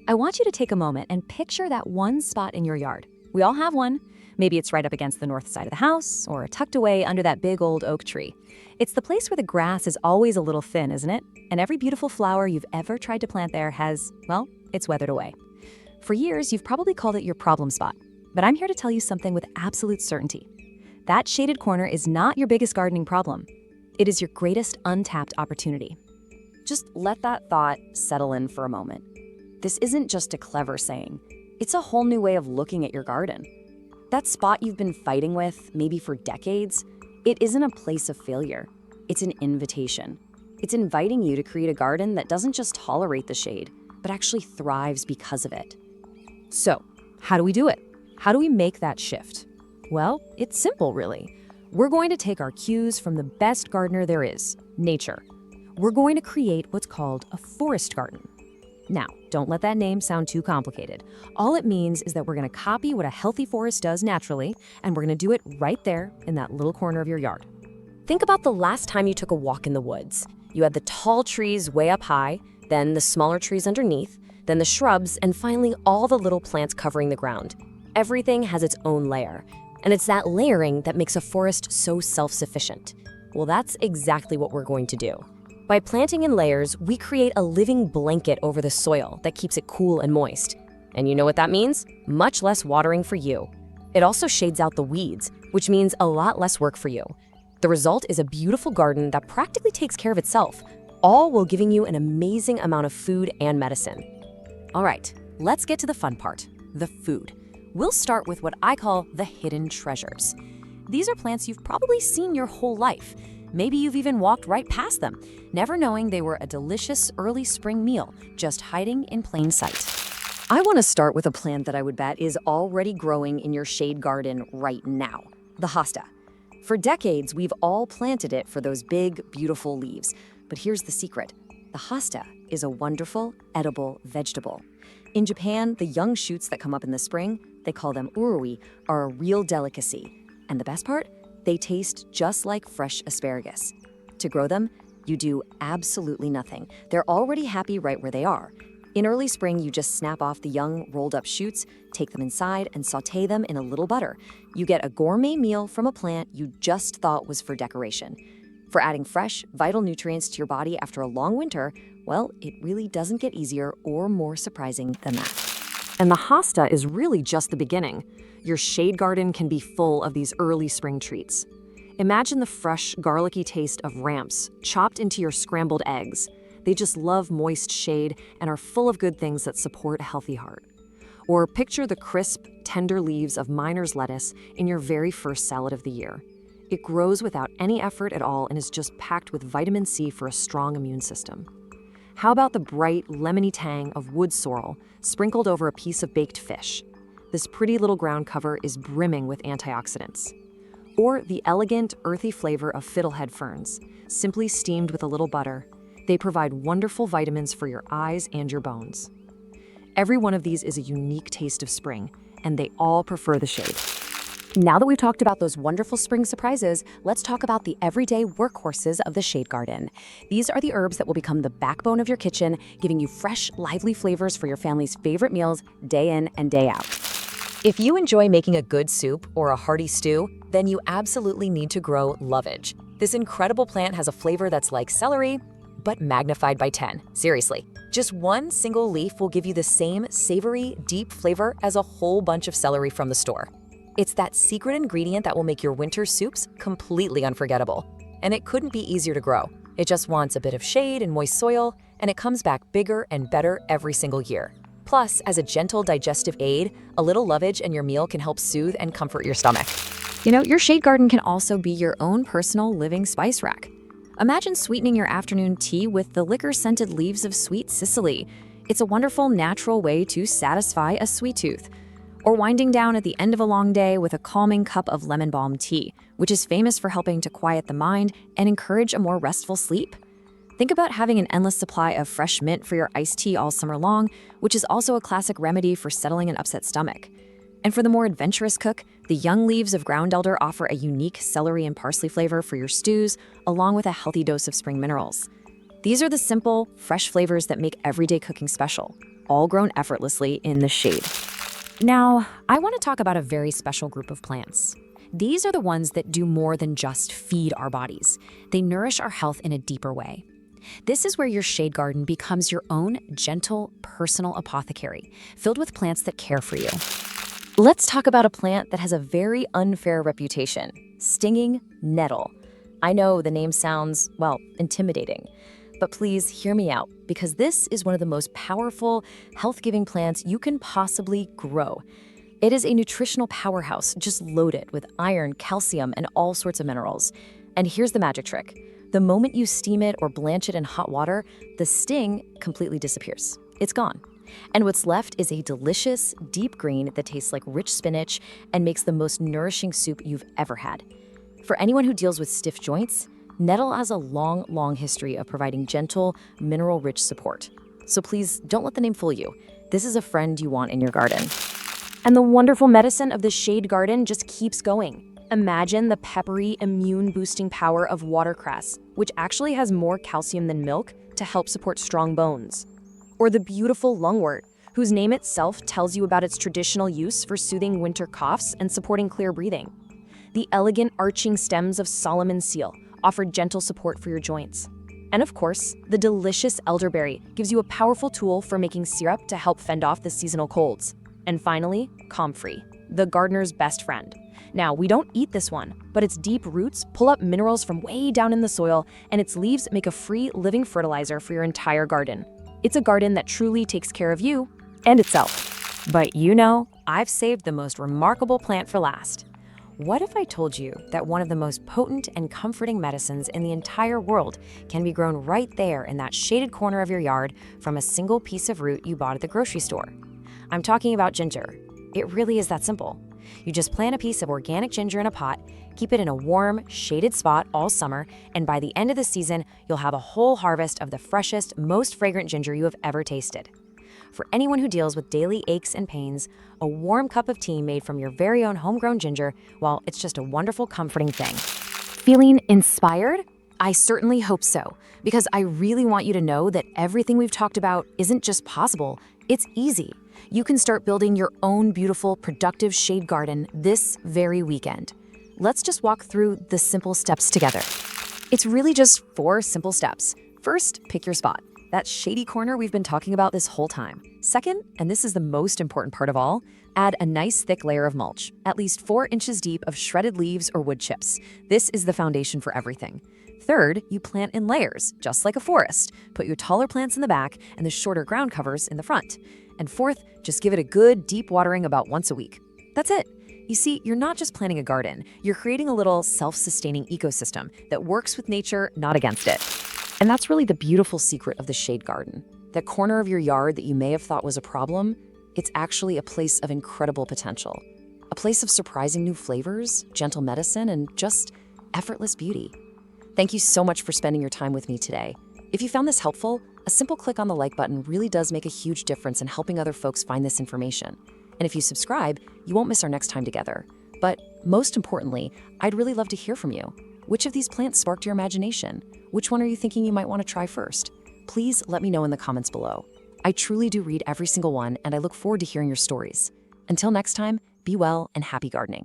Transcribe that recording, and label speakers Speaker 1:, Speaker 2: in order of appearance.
Speaker 1: I want you to take a moment and picture that one spot in your yard. We all have one. Maybe it's right up against the north side of the house or tucked away under that big old oak tree. It's the place where the grass is always a little thin, isn't it? And every beautiful flower you've ever tried to plant there has, well, it's weathered away. For years, you've probably called it your problem spot. But I'm here to tell you something with absolute certainty. That shaded corner is not your biggest gardening problem. It is your greatest untapped opportunity. Just let that thought settle in for a moment. This isn't just a clever saying. It's a whole new way of looking at your garden. That spot you've been fighting with, maybe for decades, it isn't a place of failure. It's an invitation. It's inviting you to create a garden that doesn't just tolerate the shade, but actually thrives because of it. So, how do we do it? How do we make that shift? Well, it's simple, really. We're going to take our cues from the best gardener there is, nature. We're going to create what's called a forest garden. Now, don't let that name sound too complicated. All it means is that we're going to copy what a healthy forest does naturally, and we're going to do it right there in that little corner of your yard.
Speaker 2: Think about the last time you took a walk in the woods. You had the tall trees way up high, then the smaller trees underneath, then the shrubs, and finally all the little plants covering the ground. Everything has its own layer, and it's that layering that makes a forest so self-sufficient. Well, that's exactly what we're going to do. By planting in layers, we create a living blanket over the soil that keeps it cool and moist. And you know what that means? Much less watering for you. It also shades out the weeds, which means a lot less work for you. The result is a beautiful garden that practically takes care of itself, all while giving you an amazing amount of food and medicine. All right, let's get to the fun part, the food. We'll start with what I call the hidden treasures. These are plants you've probably seen your whole life. Maybe you've even walked right past them, never knowing they were a delicious early spring meal, just hiding in plain sight. I want to start with a plant that I would bet is already growing in your shade garden right now, the hosta. For decades, we've all planted it for those big, beautiful leaves. But here's the secret. The hosta is a wonderful, edible vegetable. In Japan, the young shoots that come up in the spring, they call them urui, are a real delicacy. And the best part? They taste just like fresh asparagus. To grow them, you do absolutely nothing. They're already happy right where they are. In early spring, you just snap off the young, rolled-up shoots, take them inside, and sauté them in a little butter. You get a gourmet meal from a plant you just thought was for decoration. For adding fresh, vital nutrients to your body after a long winter, well, it really doesn't get easier or more surprising than that.
Speaker 3: And the hosta is really just the beginning. Your shade garden can be full of these early spring treats. Imagine the fresh, garlicky taste of ramps chopped into your scrambled eggs. They just love moist shade and are full of good things that support a healthy heart. Or picture the crisp, tender leaves of miner's lettuce in your very first salad of the year. It grows without any effort at all and is just packed with vitamin C for a strong immune system. How about the bright, lemony tang of wood sorrel sprinkled over a piece of baked fish? This pretty little ground cover is brimming with antioxidants. Or the elegant, earthy flavor of fiddlehead ferns, simply steamed with a little butter. They provide wonderful vitamins for your eyes and your bones. Every one of these is a unique taste of spring, and they all prefer the shade.
Speaker 2: Now that we've talked about those wonderful spring surprises, let's talk about the everyday workhorses of the shade garden. These are the herbs that will become the backbone of your kitchen, giving you fresh, lively flavors for your family's favorite meals day in and day out. If you enjoy making a good soup or a hearty stew, then you absolutely need to grow lovage. This incredible plant has a flavor that's like celery, but magnified by 10. Seriously, just one single leaf will give you the same savory, deep flavor as a whole bunch of celery from the store. It's that secret ingredient that will make your winter soups completely unforgettable. And it couldn't be easier to grow. It just wants a bit of shade and moist soil, and it comes back bigger and better every single year. Plus, as a gentle digestive aid, a little lovage in your meal can help soothe and comfort your stomach.
Speaker 1: You know, your shade garden can also be your own personal living spice rack. Imagine sweetening your afternoon tea with the liquor-scented leaves of sweet Sicily. It's a wonderful, natural way to satisfy a sweet tooth. Or winding down at the end of a long day with a calming cup of lemon balm tea, which is famous for helping to quiet the mind and encourage a more restful sleep. Think about having an endless supply of fresh mint for your iced tea all summer long, which is also a classic remedy for settling an upset stomach. And for the more adventurous cook, the young leaves of ground elder offer a unique celery and parsley flavor for your stews, along with a healthy dose of spring minerals. These are the simple, fresh flavors that make everyday cooking special.
Speaker 3: all grown effortlessly in the shade.
Speaker 2: Now, I want to talk about a very special group of plants. These are the ones that do more than just feed our bodies. They nourish our health in a deeper way. This is where your shade garden becomes your own gentle, personal apothecary, filled with plants that care for you.
Speaker 1: Let's talk about a plant that has a very unfair reputation: stinging nettle. I know the name sounds, well, intimidating, but please hear me out, because this is one of the most powerful, health-giving plants you can possibly grow. It is a nutritional powerhouse just loaded with iron, calcium, and all sorts of minerals. And here's the magic trick. The moment you steam it or blanch it in hot water, the sting completely disappears. It's gone. And what's left is a delicious, deep green that tastes like rich spinach and makes the most nourishing soup you've ever had. For anyone who deals with stiff joints, nettle has a long, long history of providing gentle, mineral-rich support. So please don't let the name fool you. This is a friend you want in your garden.
Speaker 2: And the wonderful medicine of the shade garden just keeps going. Imagine the peppery, immune-boosting power of watercress, which actually has more calcium than milk to help support strong bones. Or the beautiful lungwort, whose name itself tells you about its traditional use for soothing winter coughs and supporting clear breathing. The elegant arching stems of Solomon seal offer gentle support for your joints. And of course, the delicious elderberry gives you a powerful tool for making syrup to help fend off the seasonal colds. And finally, comfrey, the gardener's best friend. Now, we don't eat this one, but its deep roots pull up minerals from way down in the soil, and its leaves make a free living fertilizer for your entire garden. It's a garden that truly takes care of you and itself. But you know, I've saved the most remarkable plant for last. What if I told you that one of the most potent and comforting medicines in the entire world can be grown right there in that shaded corner of your yard from a single piece of root you bought at the grocery store? I'm talking about ginger. It really is that simple. You just plant a piece of organic ginger in a pot, keep it in a warm, shaded spot all summer, and by the end of the season, you'll have a whole harvest of the freshest, most fragrant ginger you have ever tasted. For anyone who deals with daily aches and pains, a warm cup of tea made from your very own homegrown ginger, well, it's just a wonderful, comforting thing. Feeling inspired? I certainly hope so, because I really want you to know that everything we've talked about isn't just possible, it's easy. You can start building your own beautiful, productive shade garden this very weekend. Let's just walk through the simple steps together. It's really just 4 simple steps. First, pick your spot, that shady corner we've been talking about this whole time. Second, and this is the most important part of all, add a nice thick layer of mulch, at least 4 inches deep of shredded leaves or wood chips. This is the foundation for everything. Third, you plant in layers, just like a forest. Put your taller plants in the back and the shorter ground covers in the front. And fourth, just give it a good deep watering about once a week. That's it. You see, you're not just planting a garden, you're creating a little self-sustaining ecosystem that works with nature, not against it. And that's really the beautiful secret of the shade garden. That corner of your yard that you may have thought was a problem, it's actually a place of incredible potential. A place of surprising new flavors, gentle medicine, and just effortless beauty. Thank you so much for spending your time with me today. If you found this helpful, a simple click on the like button really does make a huge difference in helping other folks find this information. And if you subscribe, you won't miss our next time together. But most importantly, I'd really love to hear from you. Which of these plants sparked your imagination? Which one are you thinking you might want to try first? Please let me know in the comments below. I truly do read every single one, and I look forward to hearing your stories. Until next time, be well and happy gardening.